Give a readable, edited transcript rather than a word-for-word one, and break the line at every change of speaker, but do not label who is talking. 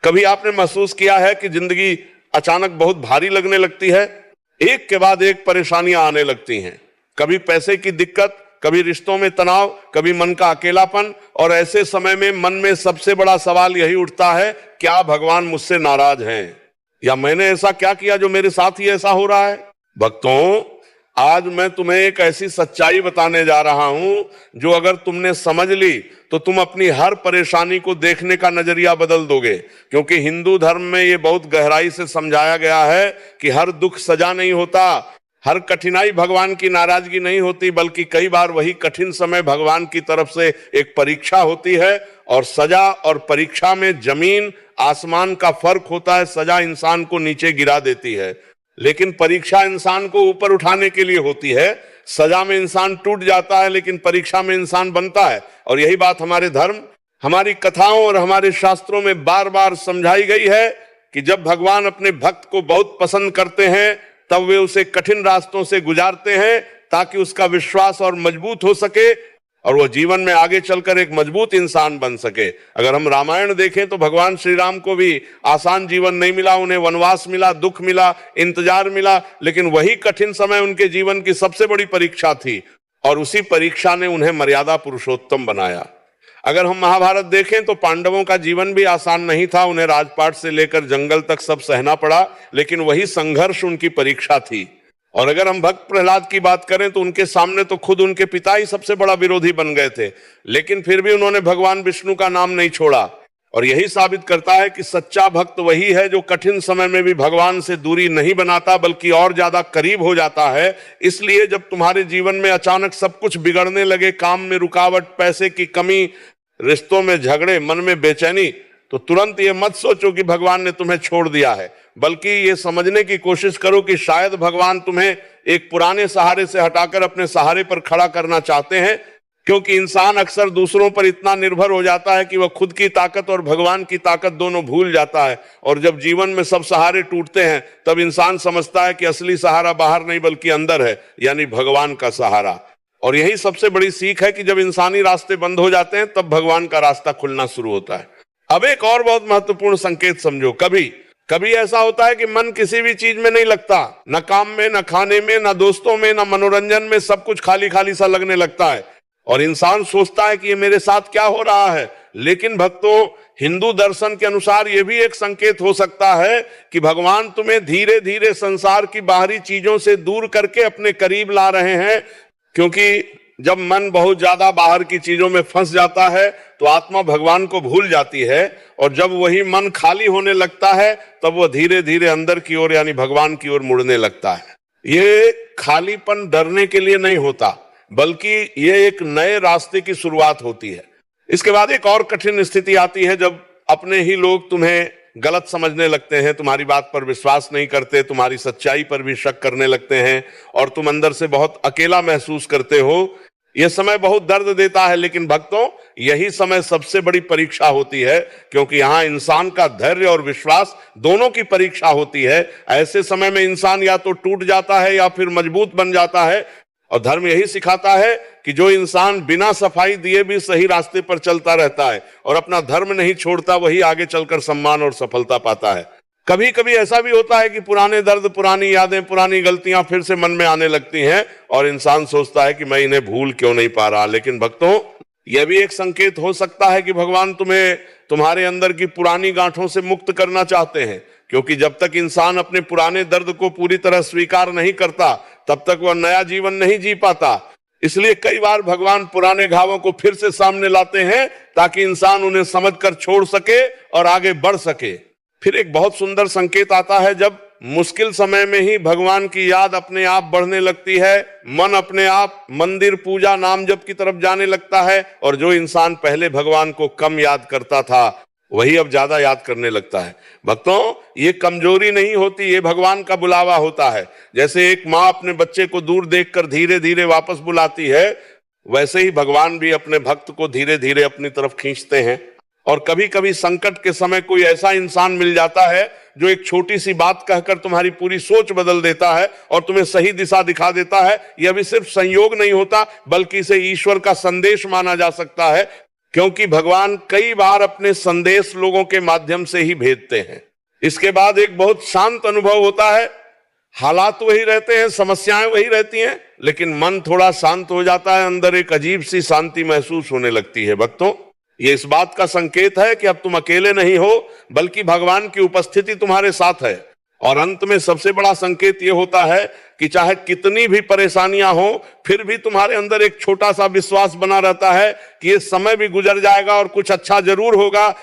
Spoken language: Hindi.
कभी आपने महसूस किया है कि जिंदगी अचानक बहुत भारी लगने लगती है, एक के बाद एक परेशानियां आने लगती हैं। कभी पैसे की दिक्कत, कभी रिश्तों में तनाव, कभी मन का अकेलापन, और ऐसे समय में मन में सबसे बड़ा सवाल यही उठता है, क्या भगवान मुझसे नाराज हैं, या मैंने ऐसा क्या किया जो मेरे साथ ही ऐसा हो रहा है। भक्तों, आज मैं तुम्हें एक ऐसी सच्चाई बताने जा रहा हूं जो अगर तुमने समझ ली तो तुम अपनी हर परेशानी को देखने का नजरिया बदल दोगे। क्योंकि हिंदू धर्म में ये बहुत गहराई से समझाया गया है कि हर दुख सजा नहीं होता, हर कठिनाई भगवान की नाराजगी नहीं होती, बल्कि कई बार वही कठिन समय भगवान की तरफ से एक परीक्षा होती है। और सजा और परीक्षा में जमीन आसमान का फर्क होता है। सजा इंसान को नीचे गिरा देती है, लेकिन परीक्षा इंसान को ऊपर उठाने के लिए होती है। सजा में इंसान टूट जाता है, लेकिन परीक्षा में इंसान बनता है। और यही बात हमारे धर्म, हमारी कथाओं और हमारे शास्त्रों में बार बार समझाई गई है कि जब भगवान अपने भक्त को बहुत पसंद करते हैं तब वे उसे कठिन रास्तों से गुजारते हैं ताकि उसका विश्वास और मजबूत हो सके और वह जीवन में आगे चलकर एक मजबूत इंसान बन सके। अगर हम रामायण देखें तो भगवान श्री राम को भी आसान जीवन नहीं मिला, उन्हें वनवास मिला, दुख मिला, इंतजार मिला, लेकिन वही कठिन समय उनके जीवन की सबसे बड़ी परीक्षा थी और उसी परीक्षा ने उन्हें मर्यादा पुरुषोत्तम बनाया। अगर हम महाभारत देखें तो पांडवों का जीवन भी आसान नहीं था, उन्हें राजपाट से लेकर जंगल तक सब सहना पड़ा, लेकिन वही संघर्ष उनकी परीक्षा थी। और अगर हम भक्त प्रहलाद की बात करें तो उनके सामने तो खुद उनके पिता ही सबसे बड़ा विरोधी बन गए थे, लेकिन फिर भी उन्होंने भगवान विष्णु का नाम नहीं छोड़ा। और यही साबित करता है कि सच्चा भक्त वही है जो कठिन समय में भी भगवान से दूरी नहीं बनाता, बल्कि और ज्यादा करीब हो जाता है। इसलिए जब तुम्हारे जीवन में अचानक सब कुछ बिगड़ने लगे, काम में रुकावट, पैसे की कमी, रिश्तों में झगड़े, मन में बेचैनी, तो तुरंत ये मत सोचो कि भगवान ने तुम्हें छोड़ दिया है, बल्कि ये समझने की कोशिश करो कि शायद भगवान तुम्हें एक पुराने सहारे से हटाकर अपने सहारे पर खड़ा करना चाहते हैं। क्योंकि इंसान अक्सर दूसरों पर इतना निर्भर हो जाता है कि वह खुद की ताकत और भगवान की ताकत दोनों भूल जाता है। और जब जीवन में सब सहारे टूटते हैं तब इंसान समझता है कि असली सहारा बाहर नहीं बल्कि अंदर है, यानी भगवान का सहारा। और यही सबसे बड़ी सीख है कि जब इंसानी रास्ते बंद हो जाते हैं तब भगवान का रास्ता खुलना शुरू होता है। अब एक और बहुत महत्वपूर्ण संकेत समझो। कभी ऐसा होता है कि मन किसी भी चीज में नहीं लगता, न काम में, न खाने में, न दोस्तों में, न मनोरंजन में, सब कुछ खाली खाली सा लगने लगता है और इंसान सोचता है कि ये मेरे साथ क्या हो रहा है। लेकिन भक्तों, हिंदू दर्शन के अनुसार यह भी एक संकेत हो सकता है कि भगवान तुम्हें धीरे धीरे संसार की बाहरी चीजों से दूर करके अपने करीब ला रहे हैं। क्योंकि जब मन बहुत ज्यादा बाहर की चीजों में फंस जाता है तो आत्मा भगवान को भूल जाती है, और जब वही मन खाली होने लगता है तब वह धीरे धीरे अंदर की ओर यानी भगवान की ओर मुड़ने लगता है। ये खालीपन डरने के लिए नहीं होता, बल्कि ये एक नए रास्ते की शुरुआत होती है। इसके बाद एक और कठिन स्थिति आती है जब अपने ही लोग तुम्हें गलत समझने लगते हैं, तुम्हारी बात पर विश्वास नहीं करते, तुम्हारी सच्चाई पर भी शक करने लगते हैं और तुम अंदर से बहुत अकेला महसूस करते हो। यह समय बहुत दर्द देता है, लेकिन भक्तों, यही समय सबसे बड़ी परीक्षा होती है, क्योंकि यहाँ इंसान का धैर्य और विश्वास दोनों की परीक्षा होती है। ऐसे समय में इंसान या तो टूट जाता है या फिर मजबूत बन जाता है। और धर्म यही सिखाता है कि जो इंसान बिना सफाई दिए भी सही रास्ते पर चलता रहता है और अपना धर्म नहीं छोड़ता, वही आगे चलकर सम्मान और सफलता पाता है। कभी कभी ऐसा भी होता है कि पुराने दर्द, पुरानी यादें, पुरानी गलतियां फिर से मन में आने लगती हैं और इंसान सोचता है कि मैं इन्हें भूल क्यों नहीं पा रहा। लेकिन भक्तों, यह भी एक संकेत हो सकता है कि भगवान तुम्हें तुम्हारे अंदर की पुरानी गांठों से मुक्त करना चाहते हैं। क्योंकि जब तक इंसान अपने पुराने दर्द को पूरी तरह स्वीकार नहीं करता तब तक वह नया जीवन नहीं जी पाता। इसलिए कई बार भगवान पुराने घावों को फिर से सामने लाते हैं ताकि इंसान उन्हें समझकर छोड़ सके और आगे बढ़ सके। फिर एक बहुत सुंदर संकेत आता है जब मुश्किल समय में ही भगवान की याद अपने आप बढ़ने लगती है, मन अपने आप मंदिर, पूजा, नाम जप की तरफ जाने लगता है और जो इंसान पहले भगवान को कम याद करता था वही अब ज्यादा याद करने लगता है। भक्तों, ये कमजोरी नहीं होती, ये भगवान का बुलावा होता है। जैसे एक माँ अपने बच्चे को दूर देखकर धीरे धीरे वापस बुलाती है, वैसे ही भगवान भी अपने भक्त को धीरे धीरे अपनी तरफ खींचते हैं। और कभी कभी संकट के समय कोई ऐसा इंसान मिल जाता है जो एक छोटी सी बात कहकर तुम्हारी पूरी सोच बदल देता है और तुम्हें सही दिशा दिखा देता है। यह भी सिर्फ संयोग नहीं होता, बल्कि इसे ईश्वर का संदेश माना जा सकता है। क्योंकि भगवान कई बार अपने संदेश लोगों के माध्यम से ही भेजते हैं। इसके बाद एक बहुत शांत अनुभव होता है। हालात वही रहते हैं, समस्याएं वही रहती हैं, लेकिन मन थोड़ा शांत हो जाता है, अंदर एक अजीब सी शांति महसूस होने लगती है। भक्तों, ये इस बात का संकेत है कि अब तुम अकेले नहीं हो, बल्कि भगवान की उपस्थिति तुम्हारे साथ है। और अंत में सबसे बड़ा संकेत ये होता है कि चाहे कितनी भी परेशानियां हो, फिर भी तुम्हारे अंदर एक छोटा सा विश्वास बना रहता है कि ये समय भी गुजर जाएगा और कुछ अच्छा जरूर होगा,